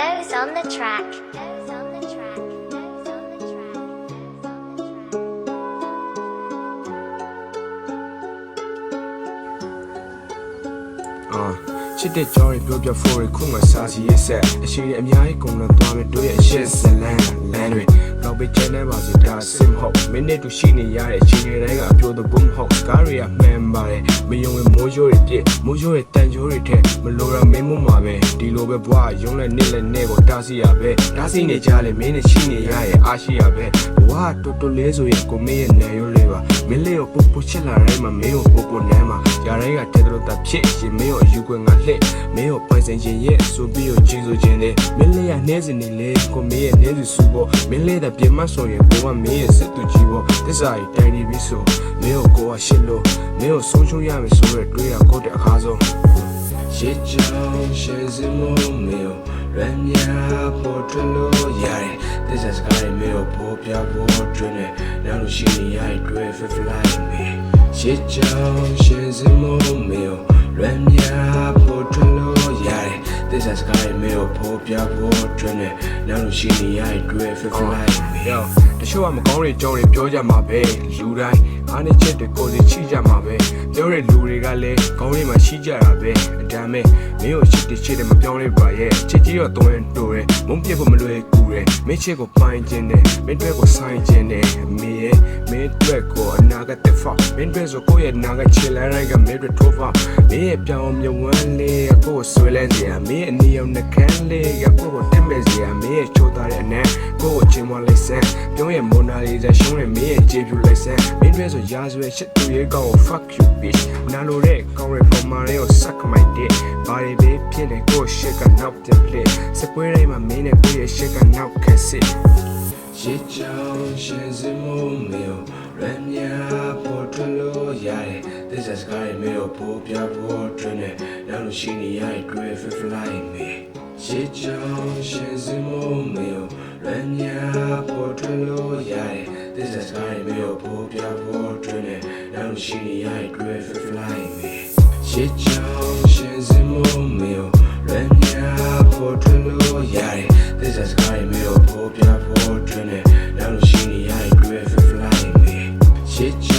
Doze on the track. ချစ်တဲ့ကြောင်းတွေပြောပြဖို့ရခုမှစာစီရဲ့ဆက်အရှိရအများကြီးကုန်တော့သွားမယ်တို့ရဲ့ရှစ်ဇလန်လန်တွေတော့ပဲကျန်နေပါစေဒါစင်ဟုတ်မိနစ်တူရှိနေရတဲ့အချိန်တွေတိုင်းကအပြိုးတဲ့ဘုံဟုတ်ကားတွေကမှန်ပါတယ်မယုံရင်မိုးရိုးတွေပြည့်မိုးရိုးတွေတန်ချိုးတွေထက်မလိုတာမင်းမမှာပဲဒီလိုပဲဘွားရုံးနဲ့နေ့နဲ့နဲ့ကိုတားစီရပဲတားစီနေကြလေမင်းနဲ့ရှိနေရရဲ့အားရှိရပဲဘွားတော်တော်လေးဆိုရင်ကိုမင်းရဲ့နေရိုးလေးပါမင်းလေးကိုပုတ်ပုတ်ချစ်လာတိုင်းမှာမင်းကိုပုတ်ပုတ်နမ်းမှာຢာတိုင်းကတဲ့တော့တာဖြစ်ရင်မင်းကိုယူခွင့်ငါလှည့်မင်းကိုပိုင်ဆိုင်ခြင်းရဲ့ဆိုပြီးကိုချင်းဆိုခြင်းနဲ့မင်းလေးကနှဲစင်နေလေကိုမင်းရဲ့နှဲစီစုဖို့မင်းလေးတဲ့ပြင်မဆိုရင်ကိုကမင်းရဲ့စစ်သူကြီးဖို့သစ္စာကြီးတိုင်နေပြီဆိုမင်းကိုကရှစ်လို့မင်းကိုဆုံးရှုံးရမယ်ဆိုရဲတွေးရကိုတဲ့အခါဆုံးရှစ်ချောင်းရှယ်စင်မို့မင်းကိုရမ်းမြပေါ်ထလို့ရတယ်သစ္စာစကားတွေမင်းကိုပေါ်ပြဖို့တွင်နဲ့နောက်လို့ရှိနေရတဲ့တွေး fly me ရှစ်ချောင်းရှယ်စင်မို့မင်းကိုရမ်းမြပေါ်ထလို့ရတယ်သစ္စာစကားတွေမင်းကိုပေါ်ပြဖို့တွင်နဲ့နောက်လို့ရှိနေရတဲ့တွေး fly me တချို့ကမကောင်းတဲ့ကြောင်းတွေပြောကြမှာပဲလူတိုင်းအားနဲ့ချက်တွေကိုယ်စီချိကြမှာပဲပြောတဲ့လူတွေကလည်းကောင်းလေးမှရှိကြတာပဲအတမ်းမဲ့မင်းကိုချစ်တယ်မပြောင်းလဲပါရဲ့ချစ်ကြီးတော့တွန်းတိုးတယ်မုန်းပြဖို့မလွယ်ကူတယ်မင်းချစ်ကိုပိုင်ခြင်းတယ်မင်းတွေ့ကိုဆိုင်ခြင်းတယ်မင်းရဲ့မင်းတွေ့ကိုအနာကတက်ဖောက်မင်းတွေ့ဆိုကိုယ့်ရဲ့နာကချစ်လန်းတိုင်းကမင်းတွေ့ထိုးဖောက်မင်းရဲ့ပြောင်းမြဝန်းလေးကကိုယ်ဆွဲလဲစရာမင်းရဲ့အနီအောင်နှကန်းလေးကကိုယ်တက်မဲ့စရာမင်းရဲ့ချိုးသားတဲ့အနံကိုယ်ချင်းမလိုက်စမ်းပြောင်းရဲ့မိုနာလီဇာရှုံးရဲ့မင်းရဲ့ကြေပြူလိုက်စမ်းမင်းတွေ့ဆိုရာဇဝဲရှစ်သူရဲ့ကောင်းကို fuck you bitch နာလိုတဲ့ကောင်းရဲ့ပုံမာလေးကို suck my dick ဘာတွေပဲဖြစ်နေကိုရှစ်ကနောက်ပြန်ပလက်စပွဲတိုင်းမှာမင်းနဲ့ကိုရဲ့ရှစ်ကနောက်ခက်စစ်ရှစ်ချောင်းရှယ်စင်မို့မင်းရမ်းမြပေါ်ထလို့ရတယ်သစ္စာစကားတွေမင်းကိုပေါ်ပြဖို့တွင်နဲ့နောက်လို့ရှိနေရတဲ့တွေး fly me ရှစ်ချောင်းရှယ်စင်မို့မင်းရမ်းမြပေါ်ထလို့ရတယ်သစ္စာစကားတွေမင်းကိုပေါ်ပြဖို့တွင်နဲ့နောက်လို့ရှိနေရတဲ့တွေး fly me ရှစ်ချောင်းရှယ်စင်မို့မင်းရမ်းမြပေါ်ထလို့ရတယ်သစ္စာစကားတွေမင်းကိုပေါ်ပြဖို့တွင်နဲ့နောက်လို့ရှိနေရတဲ့တွေး fly me ရှစ်